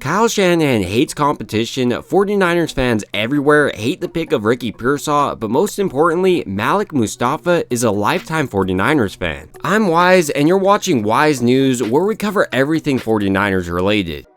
Kyle Shanahan hates competition, 49ers fans everywhere hate the pick of Ricky Pearsall, but most importantly, Malik Mustafa is a lifetime 49ers fan. I'm Wise, and you're watching Wise News, where we cover everything 49ers related.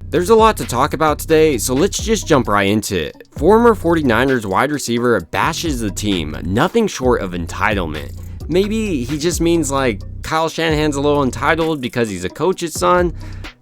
There's a lot to talk about today, so let's just jump right into it. Former 49ers wide receiver bashes the team, nothing short of entitlement. Maybe he just means like Kyle Shanahan's a little entitled because he's a coach's son?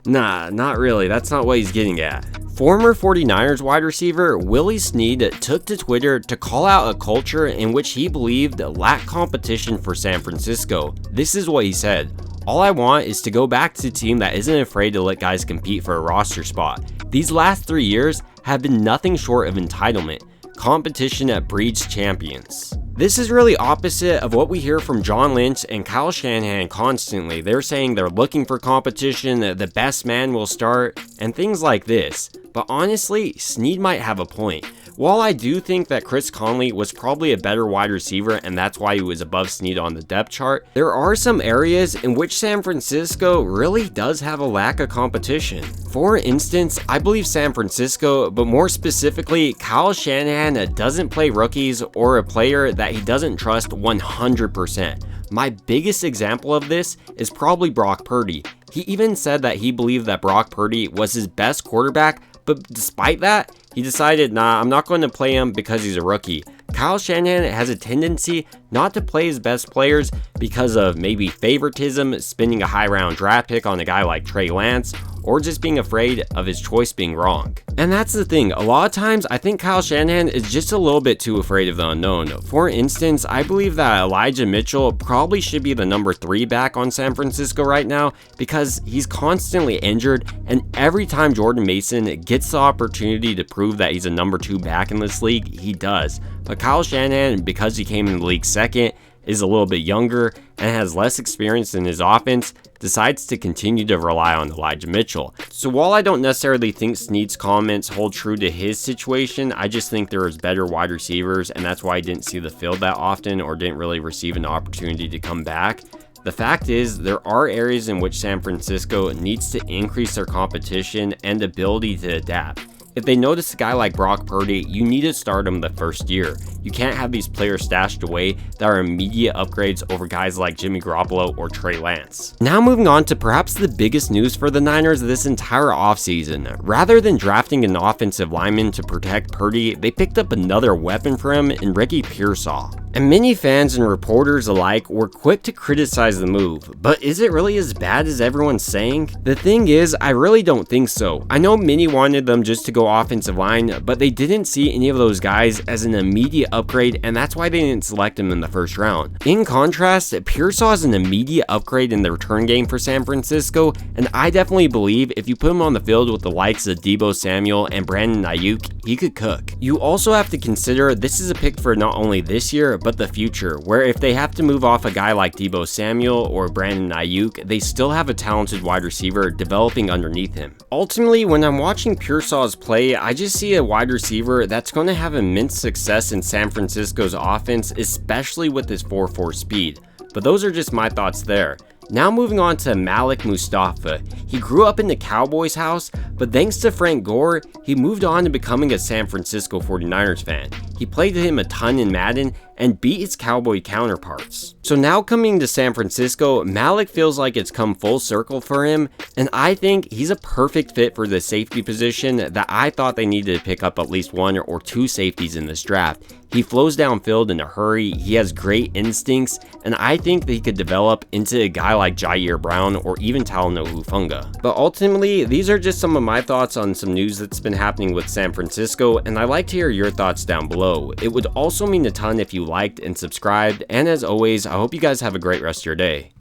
Nah, not really, that's not what he's getting at. Former 49ers wide receiver Willie Snead took to Twitter to call out a culture in which he believed lacked competition for San Francisco. This is what he said: "All I want is to go back to a team that isn't afraid to let guys compete for a roster spot. These last 3 years have been nothing short of entitlement. Competition that breeds champions." This is really opposite of what we hear from John Lynch and Kyle Shanahan constantly. They're saying they're looking for competition, that the best man will start, and things like this. But honestly, Snead might have a point. While I do think that Chris Conley was probably a better wide receiver and that's why he was above Snead on the depth chart, there are some areas in which San Francisco really does have a lack of competition. For instance, I believe San Francisco, but more specifically, Kyle Shanahan doesn't play rookies or a player that he doesn't trust 100%. My biggest example of this is probably Brock Purdy. He even said that he believed that Brock Purdy was his best quarterback, but despite that, he decided, nah, I'm not going to play him because he's a rookie. Kyle Shanahan has a tendency not to play his best players because of maybe favoritism, spending a high round draft pick on a guy like Trey Lance, or just being afraid of his choice being wrong. And that's the thing, a lot of times I think Kyle Shanahan is just a little bit too afraid of the unknown. For instance, I believe that Elijah Mitchell probably should be the number 3 back on San Francisco right now because he's constantly injured, and every time Jordan Mason gets the opportunity to prove that he's a number 2 back in this league, he does. But Kyle Shanahan, because he came in the league second, is a little bit younger, and has less experience in his offense, decides to continue to rely on Elijah Mitchell. So while I don't necessarily think Snead's comments hold true to his situation, I just think there is better wide receivers, and that's why I didn't see the field that often or didn't really receive an opportunity to come back. The fact is, there are areas in which San Francisco needs to increase their competition and ability to adapt. If they notice a guy like Brock Purdy, you need to start him the first year. You can't have these players stashed away that are immediate upgrades over guys like Jimmy Garoppolo or Trey Lance. Now moving on to perhaps the biggest news for the Niners this entire offseason. Rather than drafting an offensive lineman to protect Purdy, they picked up another weapon for him in Ricky Pearsall. And many fans and reporters alike were quick to criticize the move, but is it really as bad as everyone's saying? The thing is, I really don't think so. I know many wanted them just to go offensive line, but they didn't see any of those guys as an immediate upgrade, and that's why they didn't select him in the first round. In contrast, Pearsall is an immediate upgrade in the return game for San Francisco, and I definitely believe if you put him on the field with the likes of Deebo Samuel and Brandon Ayuk, he could cook. You also have to consider this is a pick for not only this year, but the future, where if they have to move off a guy like Deebo Samuel or Brandon Ayuk, they still have a talented wide receiver developing underneath him. Ultimately, when I'm watching Pearsall's play, I just see a wide receiver that's going to have immense success in San Francisco's offense, especially with his 4.4 speed. But those are just my thoughts there. Now moving on to Malik Mustafa. He grew up in the Cowboys house, but thanks to Frank Gore, he moved on to becoming a San Francisco 49ers fan. He played him a ton in Madden and beat his Cowboy counterparts. So now coming to San Francisco, Malik feels like it's come full circle for him, and I think he's a perfect fit for the safety position that I thought they needed to pick up at least 1 or 2 safeties in this draft. He flows downfield in a hurry, he has great instincts, and I think that he could develop into a guy like Jair Brown or even Talanoa Hufanga. But ultimately, these are just some of my thoughts on some news that's been happening with San Francisco, and I'd like to hear your thoughts down below. It would also mean a ton if you liked and subscribed, and as always, I hope you guys have a great rest of your day.